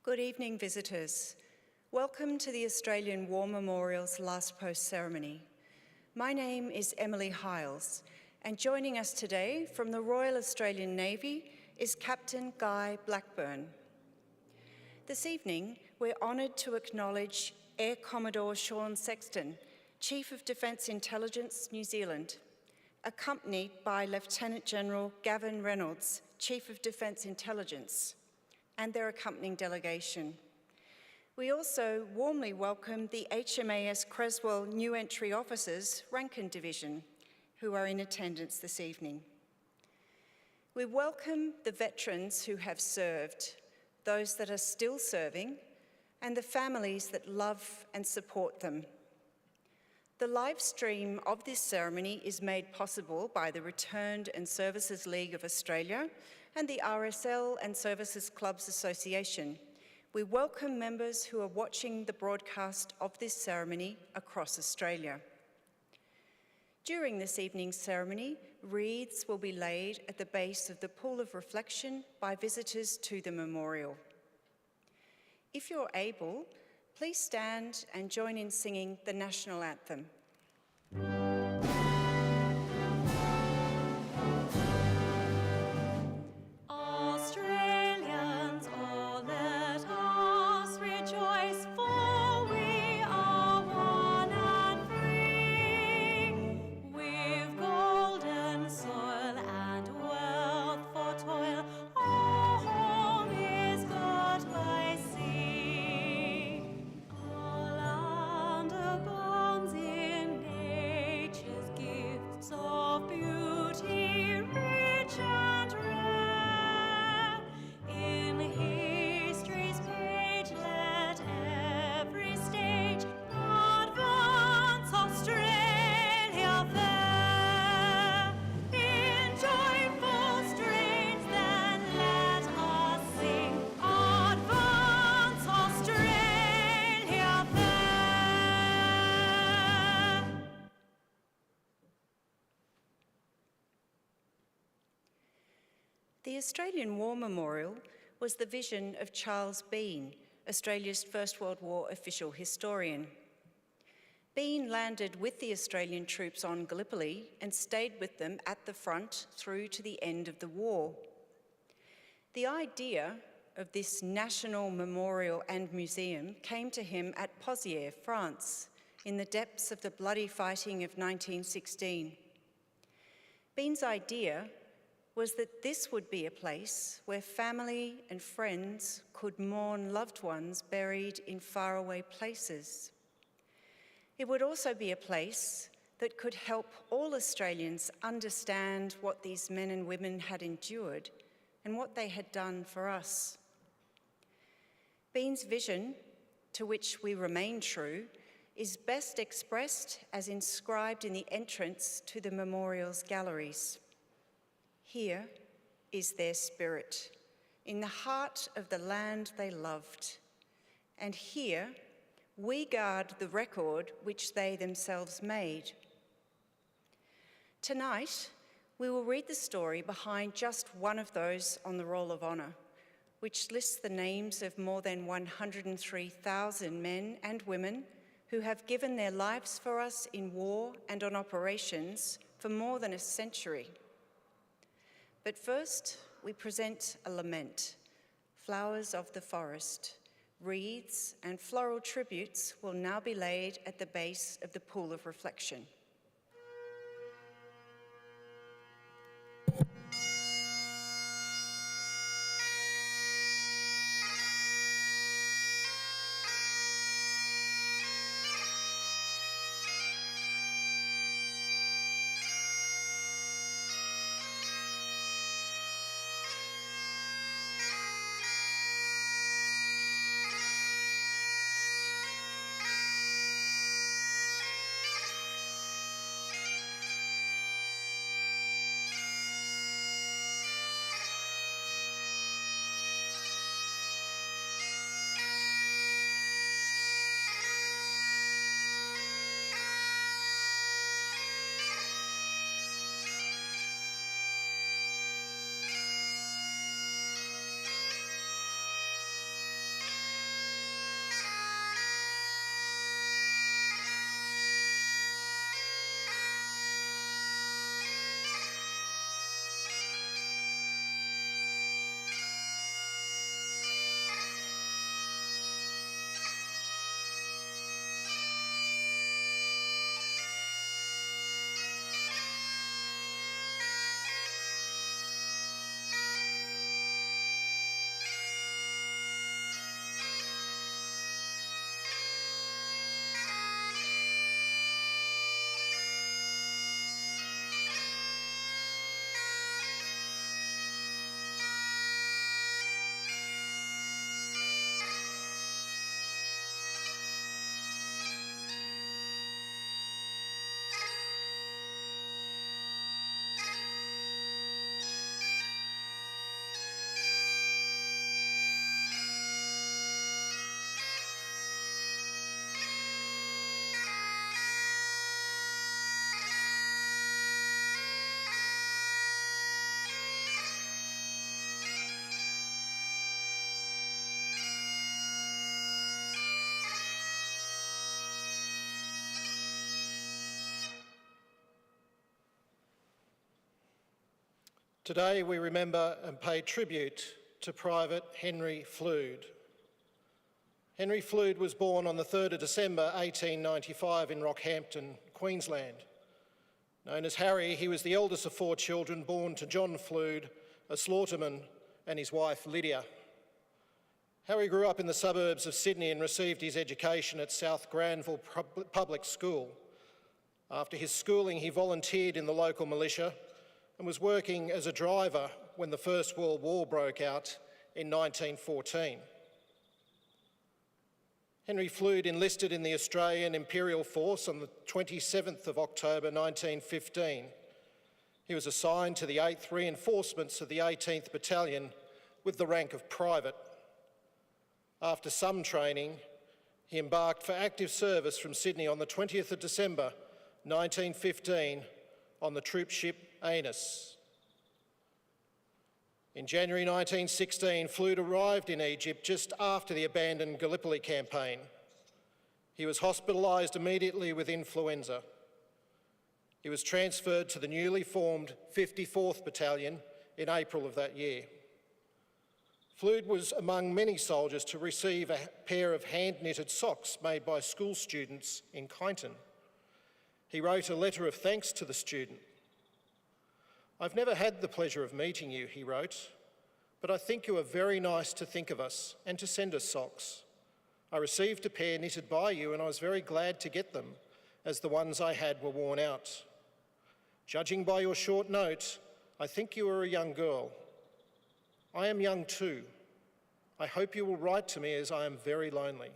Good evening, visitors. Welcome to the Australian War Memorial's last post ceremony. My name is Emily Hiles, and joining us today from the Royal Australian Navy is Captain Guy Blackburn. This evening, we're honoured to acknowledge Air Commodore Sean Sexton, Chief of Defence Intelligence, New Zealand, accompanied by Lieutenant General Gavin Reynolds, Chief of Defence Intelligence, and their accompanying delegation. We also warmly welcome the HMAS Creswell New Entry Officers, Rankin Division, who are in attendance this evening. We welcome the veterans who have served, those that are still serving, and the families that love and support them. The live stream of this ceremony is made possible by the Returned and Services League of Australia and the RSL and Services Clubs Association. We welcome members who are watching the broadcast of this ceremony across Australia. During this evening's ceremony, wreaths will be laid at the base of the Pool of Reflection by visitors to the memorial. If you're able, please stand and join in singing the National Anthem. Australians, oh, let us rejoice, for we are one and free. We've golden soil and wealth for toil, our home is got by sea. Our land abounds in nature's gifts of beauty, rich and rare. In history's page, let every stage advance Australia fair. In joyful strains, then let us sing, advance Australia fair. The Australian War Memorial was the vision of Charles Bean, Australia's First World War official historian. Bean landed with the Australian troops on Gallipoli and stayed with them at the front through to the end of the war. The idea of this national memorial and museum came to him at Pozières, France, in the depths of the bloody fighting of 1916. Bean's idea was that this would be a place where family and friends could mourn loved ones buried in faraway places. It would also be a place that could help all Australians understand what these men and women had endured and what they had done for us. Bean's vision, to which we remain true, is best expressed as inscribed in the entrance to the memorial's galleries. Here is their spirit, in the heart of the land they loved. And here we guard the record which they themselves made. Tonight, we will read the story behind just one of those on the Roll of Honour, which lists the names of more than 103,000 men and women who have given their lives for us in war and on operations for more than a century. But first, we present a lament, Flowers of the Forest. Wreaths and floral tributes will now be laid at the base of the Pool of Reflection. Today we remember and pay tribute to Private Henry Flude. Henry Flude was born on the 3rd of December 1895 in Rockhampton, Queensland. Known as Harry, he was the eldest of 4 children born to John Flude, a slaughterman, and his wife Lydia. Harry grew up in the suburbs of Sydney and received his education at South Granville Public School. After his schooling, he volunteered in the local militia and was working as a driver when the First World War broke out in 1914. Henry Flude enlisted in the Australian Imperial Force on the 27th of October 1915. He was assigned to the 8th Reinforcements of the 18th Battalion with the rank of private. After some training, he embarked for active service from Sydney on the 20th of December 1915 on the troop ship Anus. In January 1916, Flude arrived in Egypt just after the abandoned Gallipoli campaign. He was hospitalised immediately with influenza. He was transferred to the newly formed 54th Battalion in April of that year. Flude was among many soldiers to receive a pair of hand-knitted socks made by school students in Kyneton. He wrote a letter of thanks to the student. "I've never had the pleasure of meeting you," he wrote, "but I think you are very nice to think of us and to send us socks. I received a pair knitted by you and I was very glad to get them, as the ones I had were worn out. Judging by your short note, I think you are a young girl. I am young too. I hope you will write to me as I am very lonely.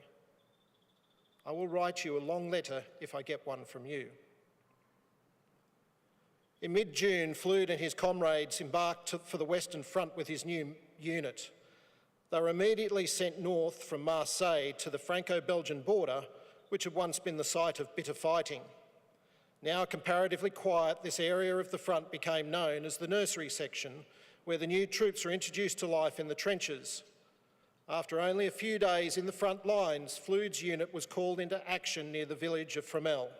I will write you a long letter if I get one from you." In mid-June, Flude and his comrades embarked for the Western Front with his new unit. They were immediately sent north from Marseille to the Franco-Belgian border, which had once been the site of bitter fighting. Now comparatively quiet, this area of the front became known as the nursery section, where the new troops were introduced to life in the trenches. After only a few days in the front lines, Flude's unit was called into action near the village of Fromelles.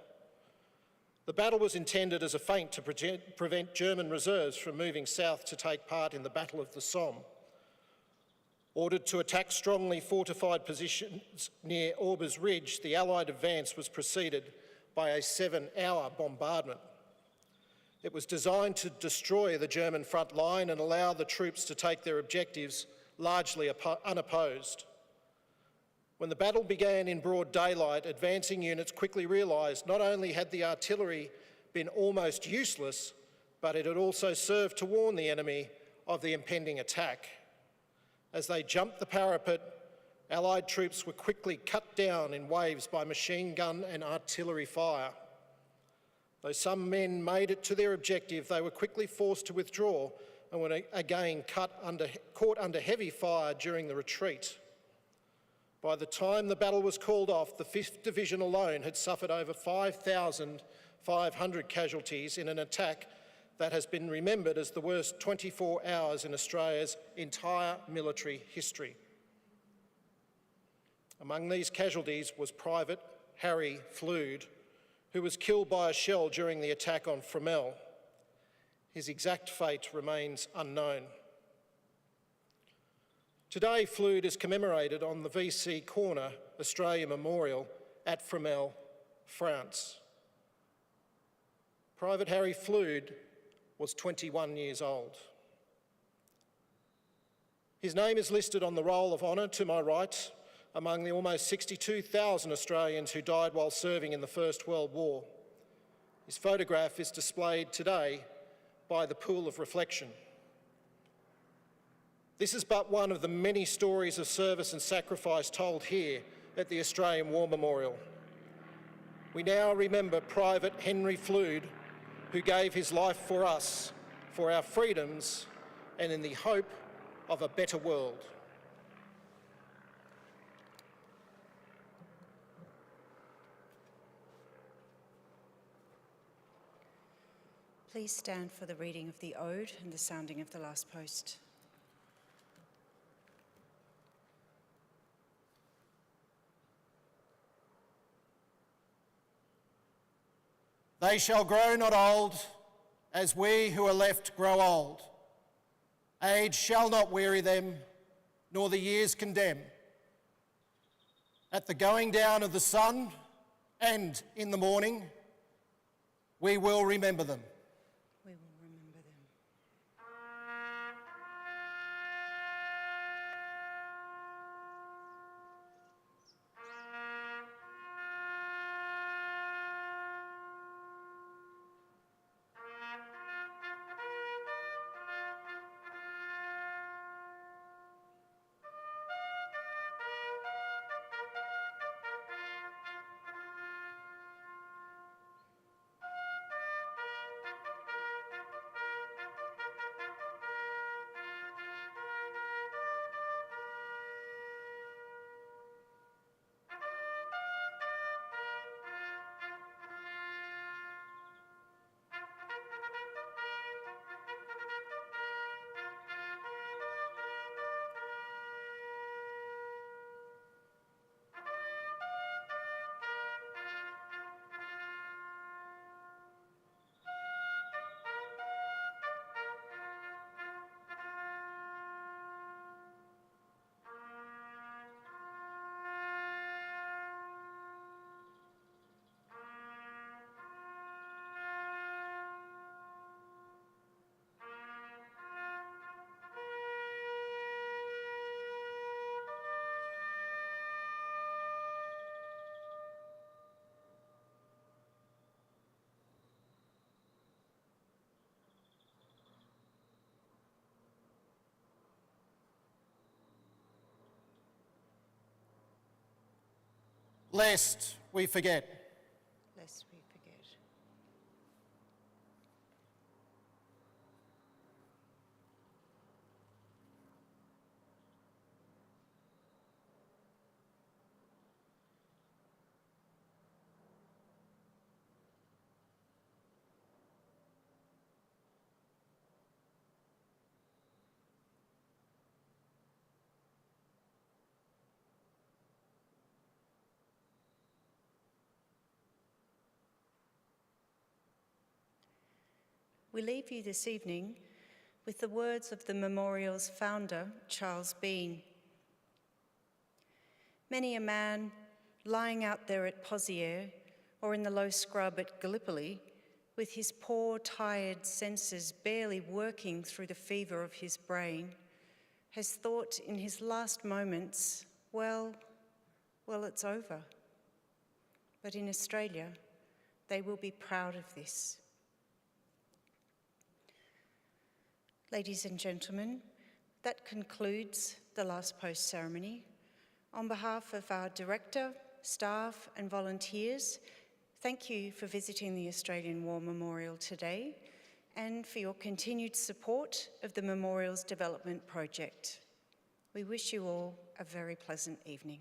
The battle was intended as a feint to prevent German reserves from moving south to take part in the Battle of the Somme. Ordered to attack strongly fortified positions near Aubers Ridge, the Allied advance was preceded by a 7-hour bombardment. It was designed to destroy the German front line and allow the troops to take their objectives largely unopposed. When the battle began in broad daylight, advancing units quickly realised not only had the artillery been almost useless, but it had also served to warn the enemy of the impending attack. As they jumped the parapet, Allied troops were quickly cut down in waves by machine gun and artillery fire. Though some men made it to their objective, they were quickly forced to withdraw and were again caught under heavy fire during the retreat. By the time the battle was called off, the 5th Division alone had suffered over 5,500 casualties in an attack that has been remembered as the worst 24 hours in Australia's entire military history. Among these casualties was Private Harry Flude, who was killed by a shell during the attack on Fromelles. His exact fate remains unknown. Today, Flude is commemorated on the VC Corner Australia Memorial at Fromelles, France. Private Harry Flude was 21 years old. His name is listed on the Roll of Honour to my right among the almost 62,000 Australians who died while serving in the First World War. His photograph is displayed today by the Pool of Reflection. This is but one of the many stories of service and sacrifice told here at the Australian War Memorial. We now remember Private Henry Flude, who gave his life for us, for our freedoms, and in the hope of a better world. Please stand for the reading of the Ode and the sounding of the last post. They shall grow not old, as we who are left grow old. Age shall not weary them, nor the years condemn. At the going down of the sun and in the morning, we will remember them. We will remember them. Lest we forget. Lest we forget. We leave you this evening with the words of the memorial's founder, Charles Bean. Many a man lying out there at Pozières or in the low scrub at Gallipoli, with his poor, tired senses barely working through the fever of his brain, has thought in his last moments, well, it's over. But in Australia, they will be proud of this. Ladies and gentlemen, that concludes the last post ceremony. On behalf of our director, staff and volunteers, thank you for visiting the Australian War Memorial today and for your continued support of the Memorial's development project. We wish you all a very pleasant evening.